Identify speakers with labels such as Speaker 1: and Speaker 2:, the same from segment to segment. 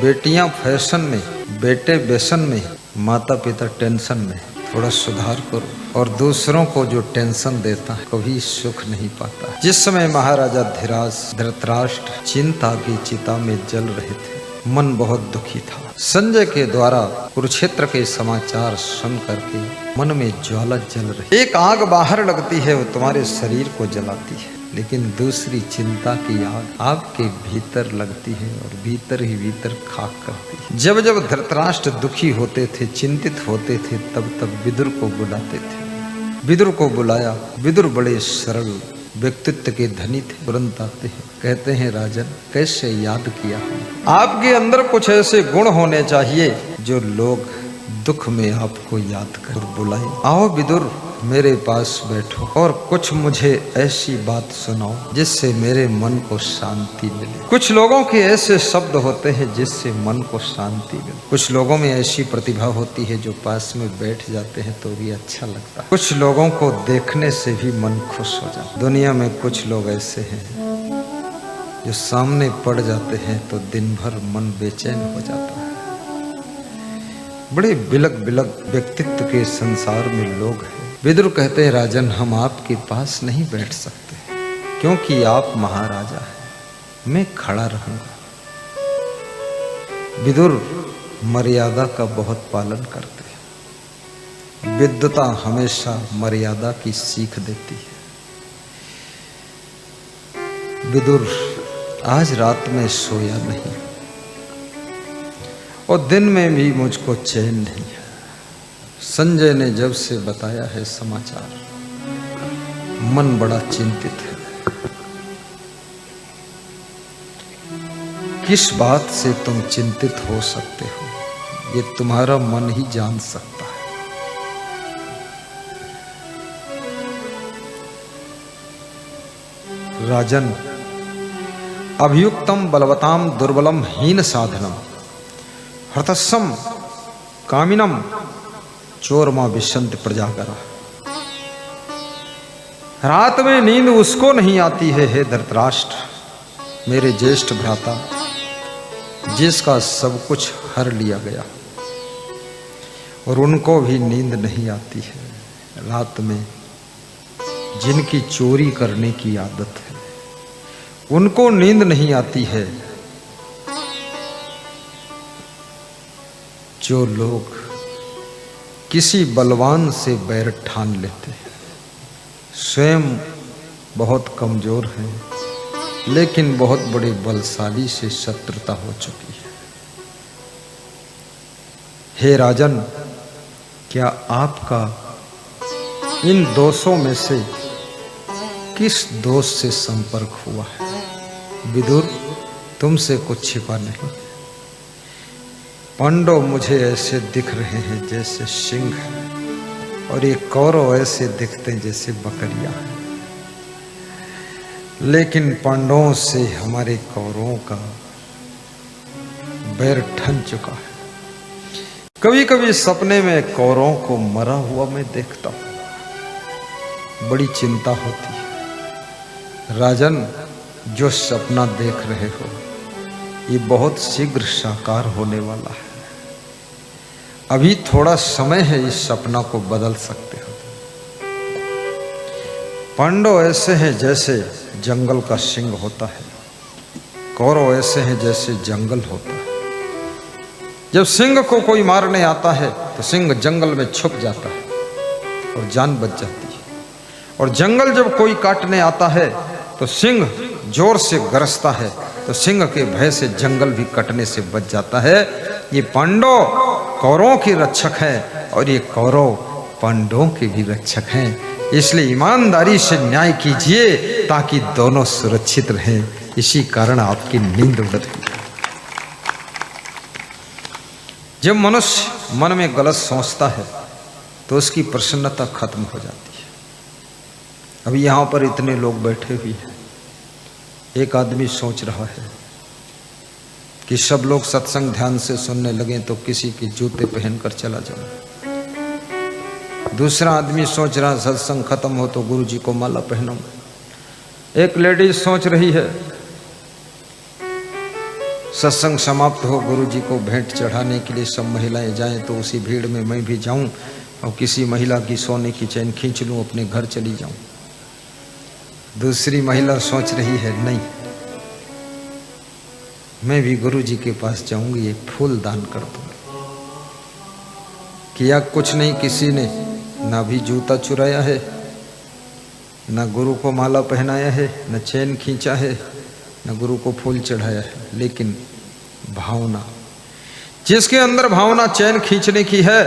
Speaker 1: बेटियां फैशन में, बेटे व्यसन में, माता पिता टेंशन में। थोड़ा सुधार करो। और दूसरों को जो टेंशन देता है कभी सुख नहीं पाता। जिस समय महाराजा धृतराष्ट्र चिंता की चिता में जल रहे थे, मन बहुत दुखी था। संजय के द्वारा कुरुक्षेत्र के समाचार सुन करके मन में ज्वाला जल रही। एक आग बाहर लगती है, वो तुम्हारे शरीर को जलाती है, लेकिन दूसरी चिंता की आग आपके भीतर लगती है और भीतर ही भीतर खाक करती है। जब जब धृतराष्ट्र दुखी होते थे, चिंतित होते थे, तब तब विदुर को बुलाते थे। विदुर को बुलाया। विदुर बड़े सरल व्यक्तित्व के धनी थे। तुरंत आते हैं, कहते हैं राजन कैसे याद किया। आपके अंदर कुछ ऐसे गुण होने चाहिए जो लोग दुख में आपको याद कर बुलाए। आओ विदुर मेरे पास बैठो और कुछ मुझे ऐसी बात सुनाओ जिससे मेरे मन को शांति मिले। कुछ लोगों के ऐसे शब्द होते हैं जिससे मन को शांति मिले। कुछ लोगों में ऐसी प्रतिभा होती है जो पास में बैठ जाते हैं तो भी अच्छा लगता है। कुछ लोगों को देखने से भी मन खुश हो जाता है। दुनिया में कुछ लोग ऐसे हैं जो सामने पड़ जाते हैं तो दिन भर मन बेचैन हो जाता है। बड़े बिलक बिलक व्यक्तित्व के संसार में लोग हैं। विदुर कहते हैं राजन हम आपके पास नहीं बैठ सकते क्योंकि आप महाराजा हैं, मैं खड़ा रहूंगा। विदुर मर्यादा का बहुत पालन करते हैं। विद्वता हमेशा मर्यादा की सीख देती है। विदुर आज रात में सोया नहीं और दिन में भी मुझको चैन नहीं है। संजय ने जब से बताया है समाचार, मन बड़ा चिंतित है। किस बात से तुम चिंतित हो सकते हो ये तुम्हारा मन ही जान सकता है। राजन अभियुक्तम बलवताम दुर्बलम हीन साधनम हर्तस्सम कामिनम चोरमा विशंत प्रजागरा। रात में नींद उसको नहीं आती है हे धृतराष्ट्र मेरे ज्येष्ठ भ्राता, जिसका सब कुछ हर लिया गया, और उनको भी नींद नहीं आती है रात में जिनकी चोरी करने की आदत है, उनको नींद नहीं आती है। जो लोग किसी बलवान से बैर ठान लेते हैं, स्वयं बहुत कमजोर हैं लेकिन बहुत बड़े बलशाली से शत्रुता हो चुकी है। हे राजन क्या आपका इन दोषों में से किस दोष से संपर्क हुआ है? विदुर तुमसे कुछ छिपा नहीं। पांडव मुझे ऐसे दिख रहे हैं जैसे सिंह है और ये कौरव ऐसे दिखते हैं जैसे बकरियां हैं, लेकिन पांडवों से हमारे कौरवों का बैर ठन चुका है। कभी कभी सपने में कौरवों को मरा हुआ मैं देखता हूं, बड़ी चिंता होती है। राजन जो सपना देख रहे हो ये बहुत शीघ्र साकार होने वाला है। अभी थोड़ा समय है, इस सपना को बदल सकते हो। पांडव ऐसे हैं जैसे जंगल का सिंह होता है, कौरव ऐसे हैं जैसे जंगल होता है। जब सिंह को कोई मारने आता है तो सिंह जंगल में छुप जाता है और जान बच जाती है, और जंगल जब कोई काटने आता है तो सिंह जोर से गरजता है तो सिंह के भय से जंगल भी कटने से बच जाता है। ये पांडव कौरवों के रक्षक हैं और ये कौरव पांडवों के भी रक्षक हैं। इसलिए ईमानदारी से न्याय कीजिए ताकि दोनों सुरक्षित रहें। इसी कारण आपकी नींद उड़ रही है। जब मनुष्य मन में गलत सोचता है तो उसकी प्रसन्नता खत्म हो जाती है। अभी यहाँ पर इतने लोग बैठे हुए हैं, एक आदमी सोच रहा है कि सब लोग सत्संग ध्यान से सुनने लगे तो किसी के जूते पहनकर चला जाऊं। दूसरा आदमी सोच रहा सत्संग खत्म हो तो गुरु जी को माला पहनाऊं। एक लेडीज सोच रही है सत्संग समाप्त हो, गुरु जी को भेंट चढ़ाने के लिए सब महिलाएं जाएं तो उसी भीड़ में मैं भी जाऊं और किसी महिला की सोने की चैन खींच लूं, अपने घर चली जाऊं। दूसरी महिला सोच रही है नहीं, मैं भी गुरु जी के पास जाऊंगी, एक फूल दान कर दूंगी। किया कुछ नहीं किसी ने, ना भी जूता चुराया है, ना गुरु को माला पहनाया है, न चैन खींचा है, न गुरु को फूल चढ़ाया है, लेकिन भावना, जिसके अंदर भावना चैन खींचने की है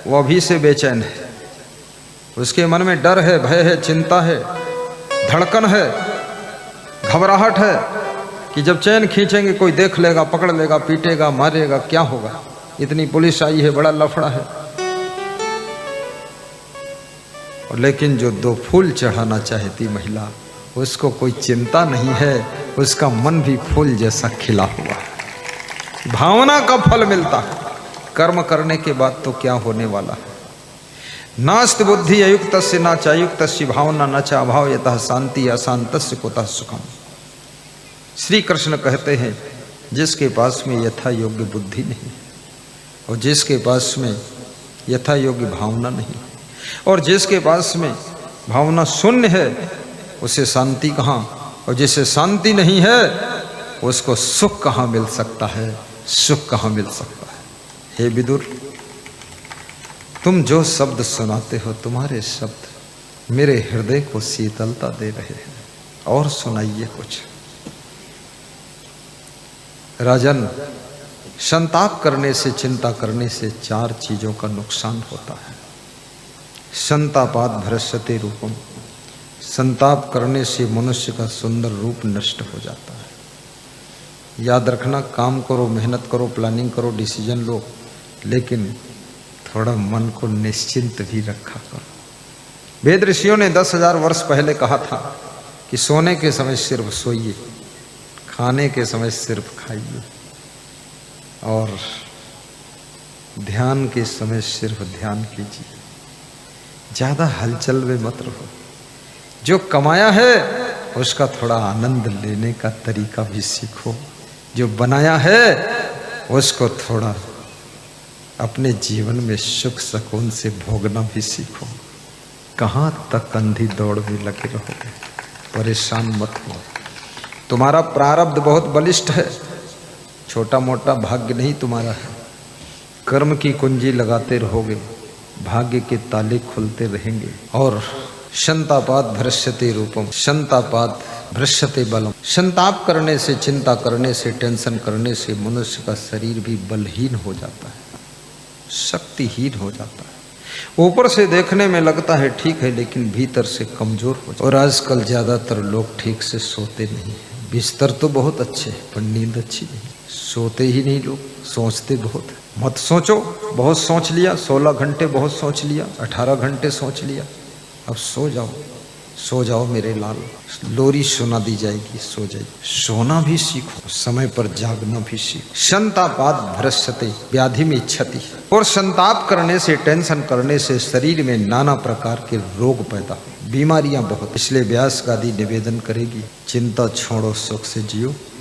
Speaker 1: वो अभी से बेचैन है। उसके मन में डर है, भय है, चिंता है, धड़कन है, घबराहट है कि जब चैन खींचेंगे कोई देख लेगा, पकड़ लेगा, पीटेगा, मारेगा, क्या होगा, इतनी पुलिस आई है, बड़ा लफड़ा है। और लेकिन जो 2 फूल चढ़ाना चाहती महिला, उसको कोई चिंता नहीं है, उसका मन भी फूल जैसा खिला हुआ है। भावना का फल मिलता है, कर्म करने के बाद तो क्या होने वाला है। नास्ति बुद्धि अयुक्तस्य न चायुक्तस्य भावना न च अभाव यतः शांति अशांतस्य कुतः सुखम। श्री कृष्ण कहते हैं जिसके पास में यथा योग्य बुद्धि नहीं और जिसके पास में यथा योग्य भावना नहीं और जिसके पास में भावना शून्य है, उसे शांति कहाँ, और जिसे शांति नहीं है उसको सुख कहाँ मिल सकता है, सुख कहाँ मिल सकता है। हे विदुर, तुम जो शब्द सुनाते हो, तुम्हारे शब्द मेरे हृदय को शीतलता दे रहे हैं। और सुनाइए कुछ। राजन, संताप करने से, चिंता करने से 4 चीजों का नुकसान होता है। संतापात भ्रश्यते रूपम, संताप करने से मनुष्य का सुंदर रूप नष्ट हो जाता है। याद रखना, काम करो, मेहनत करो, प्लानिंग करो, डिसीजन लो, लेकिन थोड़ा मन को निश्चिंत भी रखा करो। वेद ऋषियों ने 10,000 वर्ष पहले कहा था कि सोने के समय सिर्फ सोइए, खाने के समय सिर्फ खाइए और ध्यान के समय सिर्फ ध्यान कीजिए। ज़्यादा हलचल में मत रहो। जो कमाया है उसका थोड़ा आनंद लेने का तरीका भी सीखो। जो बनाया है उसको थोड़ा अपने जीवन में सुख सुकून से भोगना भी सीखो। कहाँ तक अंधी दौड़ में लगे रहोगे? परेशान मत हो। तुम्हारा प्रारब्ध बहुत बलिष्ठ है, छोटा मोटा भाग्य नहीं तुम्हारा है। कर्म की कुंजी लगाते रहोगे, भाग्य के ताले खुलते रहेंगे। और संतापात भ्रश्यते रूपम, संतापात भ्रश्यते बलम। संताप करने से, चिंता करने से, टेंशन करने से मनुष्य का शरीर भी बलहीन हो जाता है, शक्तिहीन हो जाता है। ऊपर से देखने में लगता है ठीक है, लेकिन भीतर से कमजोर हो जाता है। और आजकल ज़्यादातर लोग ठीक से सोते नहीं हैं। बिस्तर तो बहुत अच्छे पर नींद अच्छी नहीं, सोते ही नहीं लोग, सोचते बहुत। मत सोचो, बहुत सोच लिया, 16 घंटे बहुत सोच लिया, 18 घंटे सोच लिया, अब सो जाओ, सो जाओ मेरे लाल। लोरी सुना दी जाएगी, सो जाइए। सोना भी सीखो, समय पर जागना भी सीखो। संतापात भ्रश्यते व्याधि में क्षति। और संताप करने से, टेंशन करने से शरीर में नाना प्रकार के रोग पैदा हो, बीमारियां बहुत। इसलिए व्यास गादी निवेदन करेगी, चिंता छोड़ो, सुख से जियो।